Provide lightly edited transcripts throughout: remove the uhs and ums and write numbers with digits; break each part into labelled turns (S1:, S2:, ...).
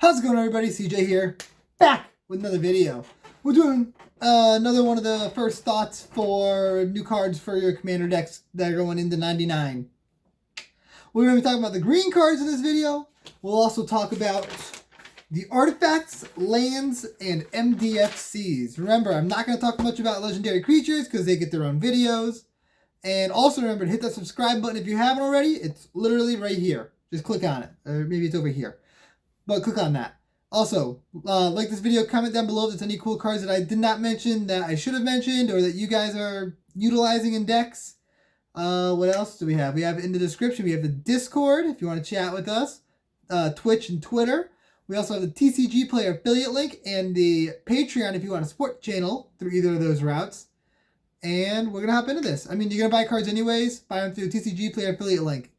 S1: How's it going, everybody? CJ here, back with another video. We're doing another one of the first thoughts for new cards for your commander decks that are going into 99. We're going to be talking about the green cards in this video. We'll also talk about the artifacts, lands, and MDFCs. Remember, I'm not going to talk much about legendary creatures because they get their own videos. And also remember to hit that subscribe button if you haven't already. It's literally right here. Just click on it. Or maybe it's over here. But click on that. Also, like this video, comment down below if there's any cool cards that I did not mention that I should have mentioned or that you guys are utilizing in decks. What else do we have? We have in the description, we have the Discord if you want to chat with us, Twitch and Twitter. We also have the TCG Player affiliate link and the Patreon if you want to support the channel through either of those routes. And we're going to hop into this. I mean, you're going to buy cards anyways. Buy them through the TCG Player affiliate link.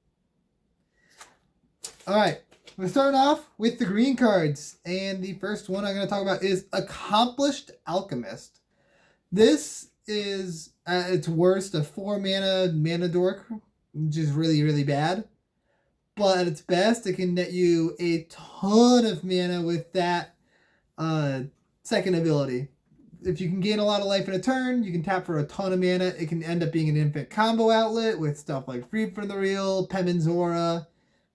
S1: Alright. We're starting off with the green cards, and the first one I'm going to talk about is Accomplished Alchemist. This is, at its worst, a 4-mana dork, which is really, really bad. But at its best, it can net you a ton of mana with that second ability. If you can gain a lot of life in a turn, you can tap for a ton of mana. It can end up being an infinite combo outlet with stuff like Freed from the Real, Pemin's Aura.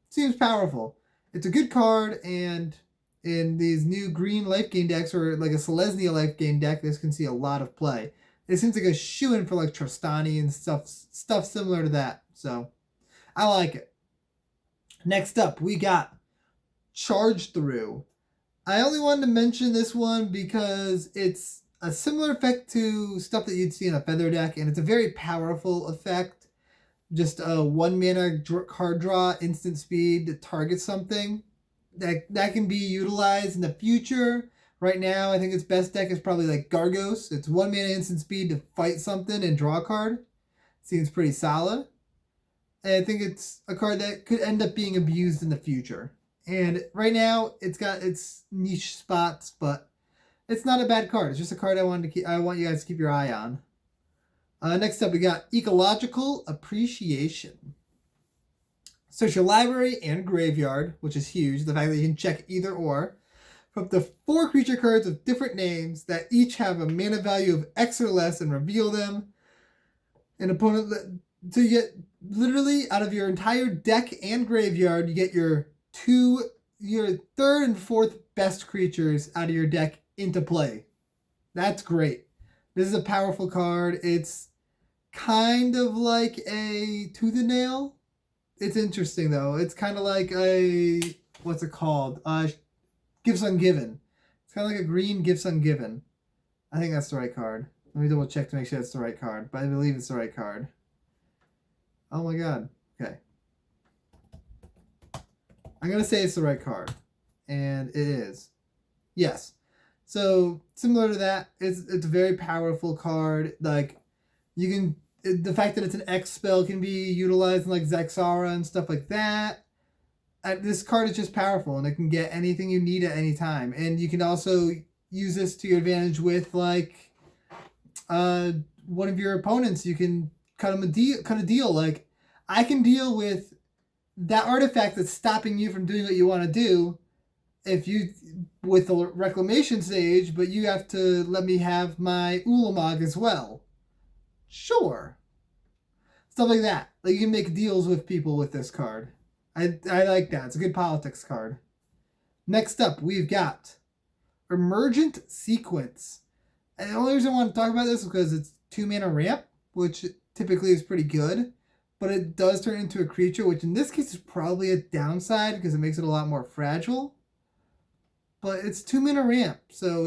S1: Seems powerful. It's a good card, and in these new green life gain decks, or like a Selesnya life gain deck, this can see a lot of play. It seems like a shoo-in for like Trostani and stuff similar to that. So, I like it. Next up, we got Charge Through. I only wanted to mention this one because it's a similar effect to stuff that you'd see in a Feather deck, and it's a very powerful effect. Just a 1 mana card draw, instant speed to target something. That can be utilized in the future. Right now, I think its best deck is probably like Gargos. It's 1 mana instant speed to fight something and draw a card. Seems pretty solid. And I think it's a card that could end up being abused in the future. And right now, it's got its niche spots, but it's not a bad card. It's just a card I want you guys to keep your eye on. Next up, we got Ecological Appreciation. Search your library and graveyard, which is huge. The fact that you can check either or. From up to 4 creature cards with different names that each have a mana value of X or less and reveal them. An opponent, so you get literally out of your entire deck and graveyard, you get your 3rd and 4th best creatures out of your deck into play. That's great. This is a powerful card. It's kind of like a Tooth and Nail. It's interesting, though. It's kind of like a... What's it called? Gifts Ungiven. It's kind of like a green Gifts Ungiven. I think that's the right card. Let me double check to make sure it's the right card. But I believe it's the right card. Oh my god. Okay. I'm going to say it's the right card. And it is. Yes. So, similar to that, it's a very powerful card. Like, you can... The fact that it's an X spell can be utilized in, like, Zexara and stuff like that. This card is just powerful, and it can get anything you need at any time. And you can also use this to your advantage with, like, one of your opponents. You can cut a deal. Like, I can deal with that artifact that's stopping you from doing what you want to do with the reclamation stage, but you have to let me have my Ulamog as well. Sure. Stuff like that. Like, you can make deals with people with this card. I like that. It's a good politics card. Next up, we've got Emergent Sequence. And the only reason I want to talk about this is because it's 2 mana ramp, which typically is pretty good. But it does turn into a creature, which in this case is probably a downside because it makes it a lot more fragile. But it's 2 mana ramp, so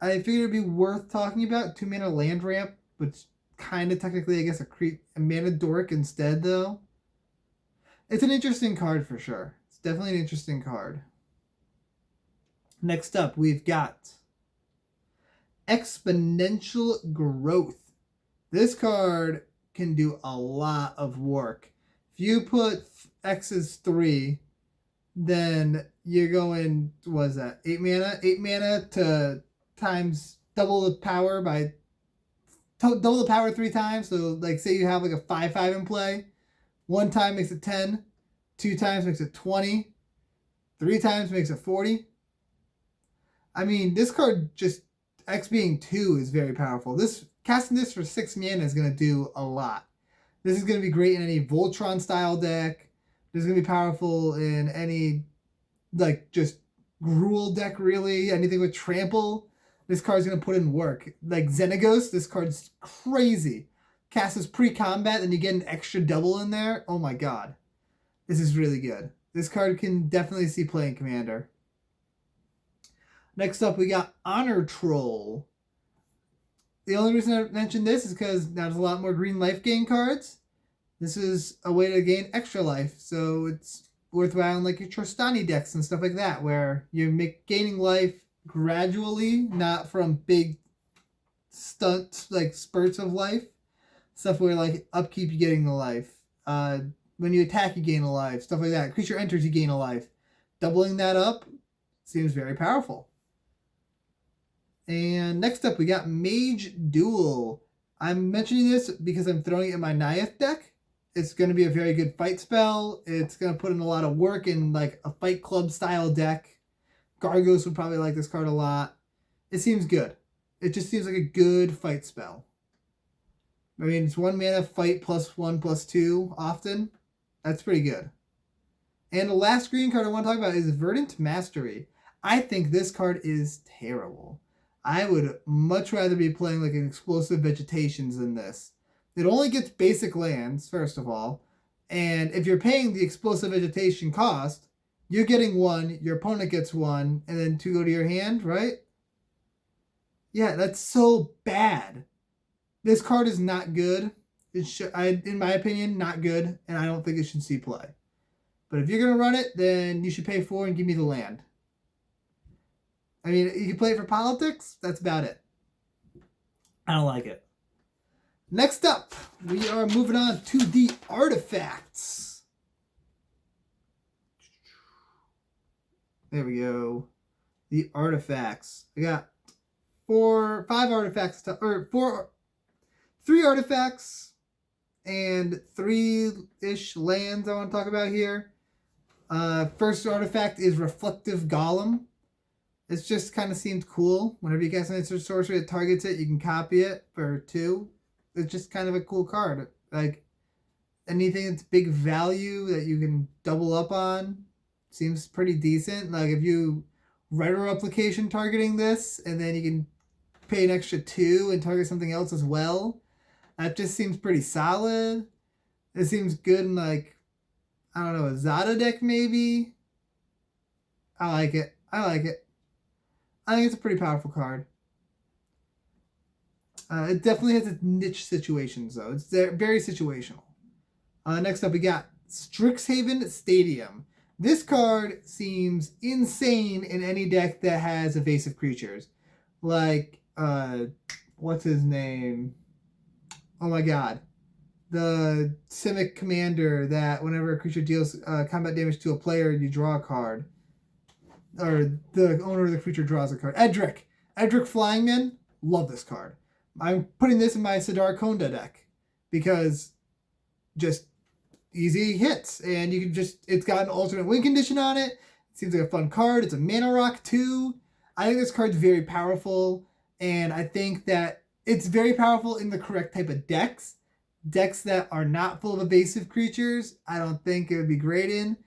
S1: I figured it'd be worth talking about. 2 mana land ramp, which kind of technically, I guess, a mana dork instead, though. It's an interesting card for sure. It's definitely an interesting card. Next up, we've got Exponential Growth. This card can do a lot of work. If you put X is 3, then you're going, what is that, 8 mana? 8 mana to times double the power by, double the power 3 times. So, like, say you have, like, a 5/5 in play. 1 time makes it 10. 2 times makes it 20. 3 times makes it 40. I mean, this card just, X being 2 is very powerful. Casting this for 6 mana is going to do a lot. This is going to be great in any Voltron style deck. This is going to be powerful in any, like, just Gruul deck, really. Anything with Trample. This card's going to put in work. Like Xenagos, this card's crazy. Cast this pre-combat, and you get an extra double in there. Oh my god. This is really good. This card can definitely see play in Commander. Next up, we got Honor Troll. The only reason I mentioned this is because now there's a lot more green life gain cards. This is a way to gain extra life, so it's worthwhile in like your Trostani decks and stuff like that, where you're gaining life gradually, not from big stunts, like spurts of life. Stuff where like upkeep you getting the life. When you attack you gain a life. Stuff like that. Creature enters you gain a life. Doubling that up seems very powerful. And next up we got Mage Duel. I'm mentioning this because I'm throwing it in my Naiath deck. It's going to be a very good fight spell. It's going to put in a lot of work in like a Fight Club style deck. Gargos would probably like this card a lot. It seems good. It just seems like a good fight spell. I mean, it's 1 mana fight +1/+2 often. That's pretty good. And the last green card I want to talk about is Verdant Mastery. I think this card is terrible. I would much rather be playing like an Explosive Vegetations than this. It only gets basic lands, first of all. And if you're paying the Explosive Vegetation cost, you're getting 1, your opponent gets 1, and then 2 go to your hand, right? Yeah, that's so bad. This card is not good. In my opinion, not good, and I don't think it should see play. But if you're going to run it, then you should pay 4 and give me the land. I mean, you can play it for politics. That's about it. I don't like it. Next up, we are moving on to the artifacts. There we go. The artifacts. We got 3 artifacts and 3-ish lands I want to talk about here. First artifact is Reflective Golem. It just kind of seemed cool. Whenever you cast an instant sorcery that targets it, you can copy it for 2. It's just kind of a cool card. Like, anything that's big value that you can double up on seems pretty decent. Like, if you Replication targeting this, and then you can pay an extra 2 and target something else as well, that just seems pretty solid. It seems good in, like, I don't know, a Zada deck maybe? I like it. I think it's a pretty powerful card. It definitely has its niche situations, though. It's very situational. Next up, we got Strixhaven Stadium. This card seems insane in any deck that has evasive creatures. Like, what's his name? Oh my god. The Simic commander that whenever a creature deals combat damage to a player, you draw a card. Or the owner of the creature draws a card. Edric Flyingman. Love this card. I'm putting this in my Sidar Konda deck because just easy hits, and you can just, it's got an alternate win condition on it. It seems like a fun card. It's a mana rock too. I think this card's very powerful, and I think that it's very powerful in the correct type of decks. Decks that are not full of evasive creatures, I don't think it would be great in.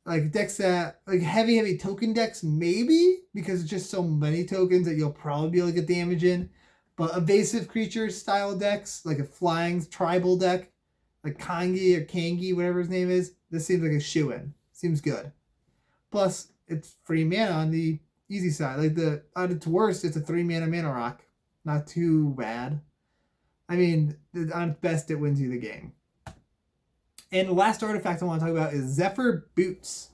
S1: Like decks that, like heavy token decks maybe, because it's just so many tokens that you'll probably be able to get damage in. But evasive creatures style decks, like a flying tribal deck, like Kangi or Kangi, whatever his name is, this seems like a shoo-in. Seems good. Plus, it's free mana on the easy side. Like at its worst, it's a 3 mana rock. Not too bad. I mean, on its best, it wins you the game. And the last artifact I want to talk about is Zephyr Boots.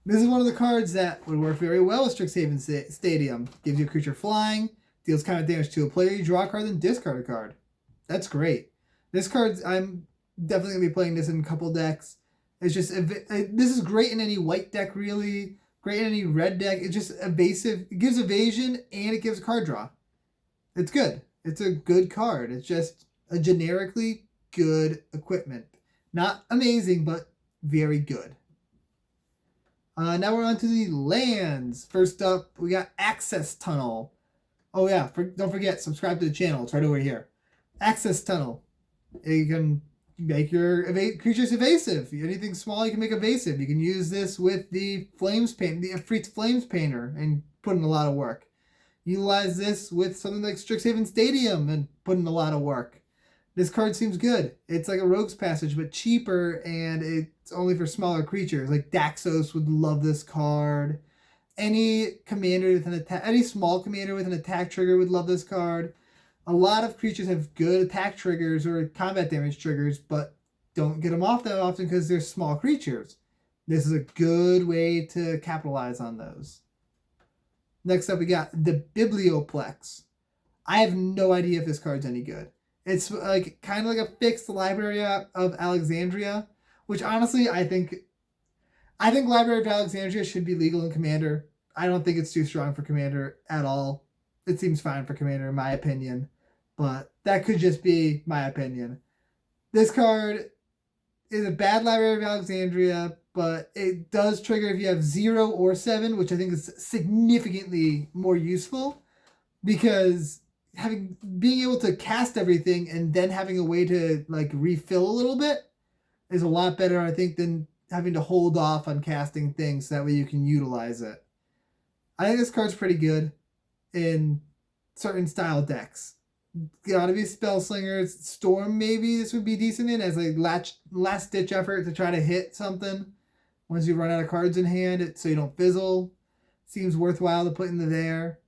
S1: This is one of the cards that would work very well with Strixhaven Stadium. Gives you a creature flying, deals combat damage to a player, you draw a card, then discard a card. That's great. This card, I'm definitely going to be playing this in a couple decks. It's just, this is great in any white deck, really. Great in any red deck. It's just evasive. It gives evasion, and it gives a card draw. It's good. It's a good card. It's just a generically good equipment. Not amazing, but very good. Now we're on to the lands. First up, we got Access Tunnel. Oh yeah, don't forget, subscribe to the channel. It's right over here. Access Tunnel. You can make your creatures evasive. Anything small you can make evasive. You can use this with the Flames Paint, the Efreet's Flames Painter, and put in a lot of work. Utilize this with something like Strixhaven Stadium and put in a lot of work. This card seems good. It's like a Rogue's Passage, but cheaper, and it's only for smaller creatures. Like Daxos would love this card. Any commander with an attack, any small commander with an attack trigger would love this card. A lot of creatures have good attack triggers or combat damage triggers, but don't get them off that often because they're small creatures. This is a good way to capitalize on those. Next up, we got the Biblioplex. I have no idea if this card's any good. It's like kind of like a fixed Library of Alexandria, which honestly I think Library of Alexandria should be legal in Commander. I don't think it's too strong for Commander at all. It seems fine for Commander in my opinion, but that could just be my opinion. This card is a bad Library of Alexandria, but it does trigger if you have 0 or 7, which I think is significantly more useful because being able to cast everything and then having a way to like refill a little bit is a lot better, I think, than having to hold off on casting things so that way you can utilize it. I think this card's pretty good in certain style decks. Gotta be Spellslingers. Storm, maybe this would be decent in as a last ditch effort to try to hit something once you run out of cards in hand, so you don't fizzle. Seems worthwhile to put in there,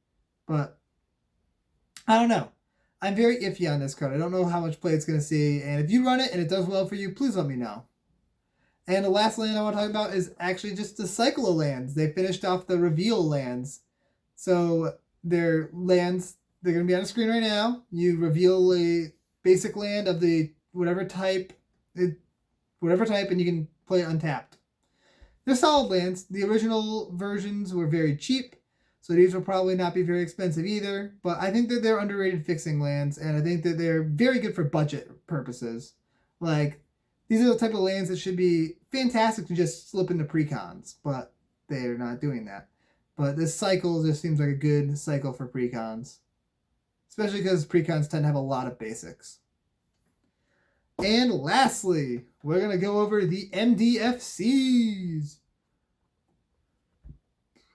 S1: but I don't know. I'm very iffy on this card. I don't know how much play it's going to see, and if you run it and it does well for you, please let me know. And the last land I want to talk about is actually just the Cyclolands. They finished off the reveal lands. So they're lands, they're going to be on the screen right now. You reveal a basic land of the whatever type, and you can play untapped. They're solid lands. The original versions were very cheap, so these will probably not be very expensive either. But I think that they're underrated fixing lands, and I think that they're very good for budget purposes. Like, these are the type of lands that should be fantastic to just slip into precons, but they're not doing that. But this cycle just seems like a good cycle for precons, especially because precons tend to have a lot of basics. And lastly, we're going to go over the MDFCs.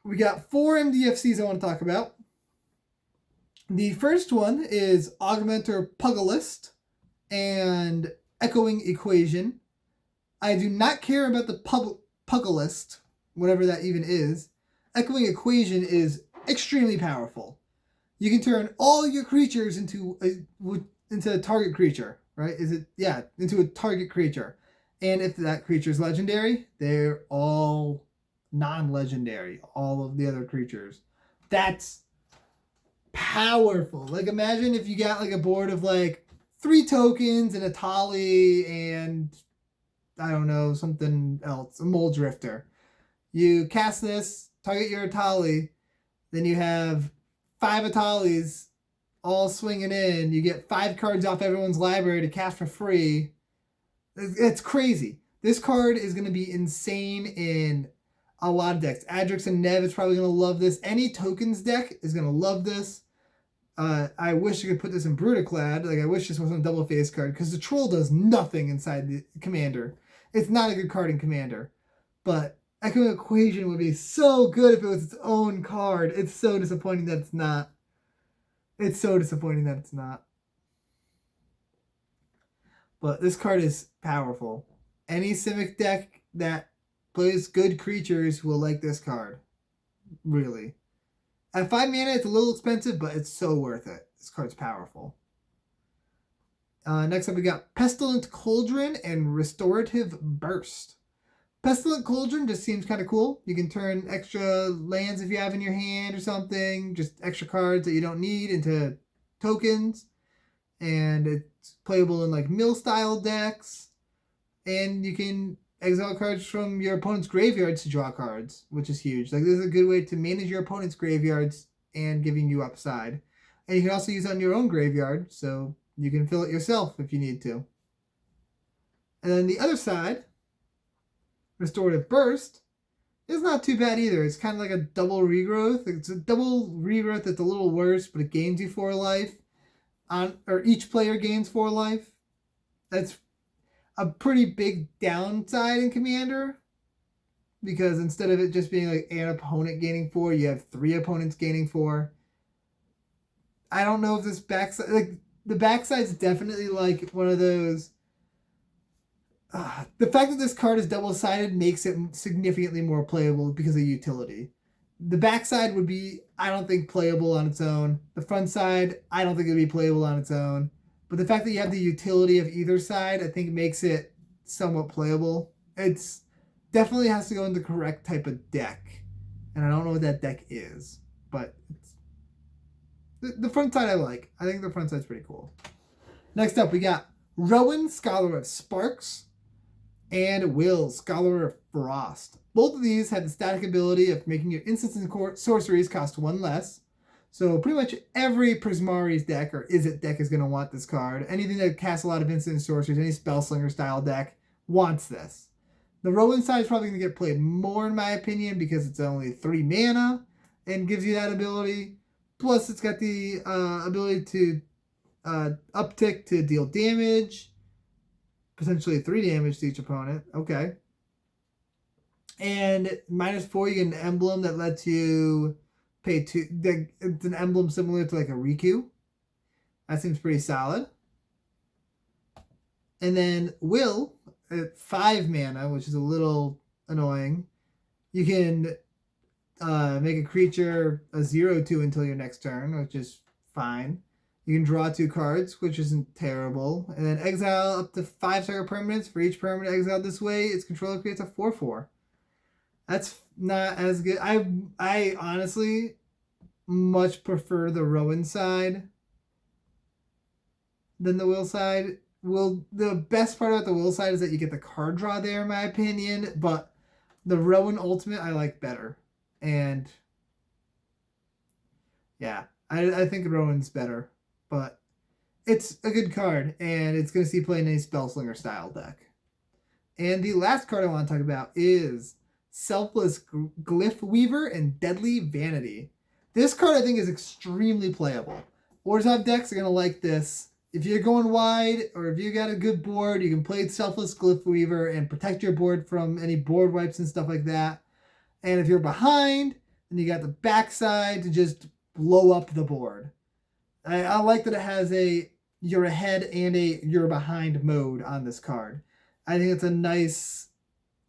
S1: We got 4 MDFCs I want to talk about. The first one is Augmenter Pugilist and Echoing Equation. I do not care about the Pugilist, whatever that even is. Echoing Equation is extremely powerful. You can turn all your creatures into a target creature, right? Into a target creature. And if that creature is legendary, they're all non-legendary, all of the other creatures. That's powerful. Like, imagine if you got like a board of like 3 tokens and a Tali and I don't know, something else, a Mole Drifter. You cast this, target your Atali, then you have 5 Atalis all swinging in. You get 5 cards off everyone's library to cast for free. It's crazy. This card is going to be insane in a lot of decks. Adrix and Nev is probably going to love this. Any tokens deck is going to love this. I wish I could put this in Brutaclad. Like, I wish this wasn't a double face card because the Troll does nothing inside the Commander. It's not a good card in Commander. But Echoing Equation would be so good if it was its own card. It's so disappointing that it's not. It's so disappointing that it's not. But this card is powerful. Any Simic deck that plays good creatures will like this card. Really. At 5 mana, it's a little expensive, but it's so worth it. This card's powerful. Next up, we got Pestilent Cauldron and Restorative Burst. Pestilent Cauldron just seems kind of cool. You can turn extra lands if you have in your hand or something, just extra cards that you don't need into tokens. And it's playable in like mill-style decks. And you can exile cards from your opponent's graveyards to draw cards, which is huge. Like, this is a good way to manage your opponent's graveyards and giving you upside. And you can also use it on your own graveyard, so you can fill it yourself if you need to. And then the other side, Restorative Burst, It's not too bad either. It's kind of like a double regrowth. It's a double regrowth that's a little worse, but it gains you 4 life. Or each player gains 4 life. That's a pretty big downside in Commander. Because instead of it just being like an opponent gaining 4, you have 3 opponents gaining 4. I don't know if this backside... Like, the backside's definitely like one of those... the fact that this card is double-sided makes it significantly more playable because of utility. The backside would be, I don't think, playable on its own. The front side, I don't think it would be playable on its own. But the fact that you have the utility of either side, I think makes it somewhat playable. It's definitely has to go in the correct type of deck. And I don't know what that deck is. But it's, the front side I like. I think the front side's pretty cool. Next up, we got Rowan, Scholar of Sparks, and Will, Scholar of Frost. Both of these have the static ability of making your instants and sorceries cost 1 less. So pretty much every Prismari's deck or Izzet deck is going to want this card. Anything that casts a lot of instant and sorceries, any Spellslinger style deck wants this. The Rowan side is probably going to get played more in my opinion because it's only 3 mana and gives you that ability. Plus it's got the ability to uptick to deal damage. Potentially 3 damage to each opponent. Okay. And -4, you get an emblem that lets you pay 2. It's an emblem similar to like a Riku. That seems pretty solid. And then Will, at 5 mana, which is a little annoying, you can make a creature a 0/2 until your next turn, which is fine. You can draw 2 cards, which isn't terrible. And then exile up to 5 target permanents. For each permanent exiled this way, its controller creates a 4/4. That's not as good. I honestly much prefer the Rowan side than the Will side. The best part about the Will side is that you get the card draw there, in my opinion. But the Rowan Ultimate I like better. And yeah, I think Rowan's better. But it's a good card, and it's going to see play in any Spellslinger style deck. And the last card I want to talk about is Selfless Glyph Weaver and Deadly Vanity. This card I think is extremely playable. Orzhov decks are going to like this. If you're going wide, or if you got a good board, you can play Selfless Glyph Weaver and protect your board from any board wipes and stuff like that. And if you're behind, then you got the backside to just blow up the board. I like that it has a you're ahead and a you're behind mode on this card. I think it's a nice...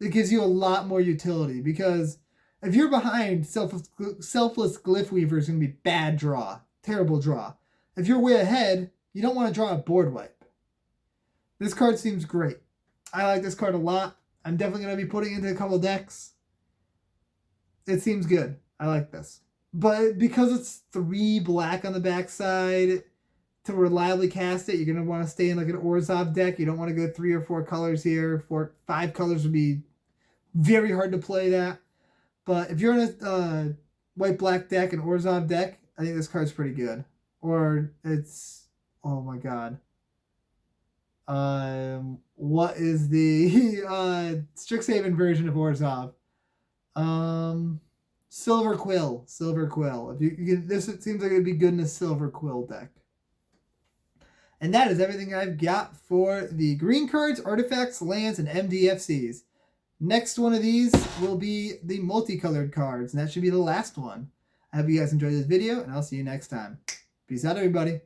S1: It gives you a lot more utility because if you're behind, Selfless Glyph Weaver is going to be bad draw. Terrible draw. If you're way ahead, you don't want to draw a board wipe. This card seems great. I like this card a lot. I'm definitely going to be putting it into a couple decks. It seems good. I like this. But because it's 3 black on the backside, to reliably cast it, you're going to want to stay in like an Orzhov deck. You don't want to go 3 or 4 colors here. 5 colors would be very hard to play that. But if you're in a white-black deck, an Orzhov deck, I think this card's pretty good. Or it's... Oh my god. What is the Strixhaven version of Orzhov? Silver Quill. If you this, it seems like it'd be good in a Silver Quill deck. And that is everything I've got for the green cards, artifacts, lands, and MDFCs. Next one of these will be the multicolored cards, and that should be the last one. I hope you guys enjoyed this video, and I'll see you next time. Peace out, everybody.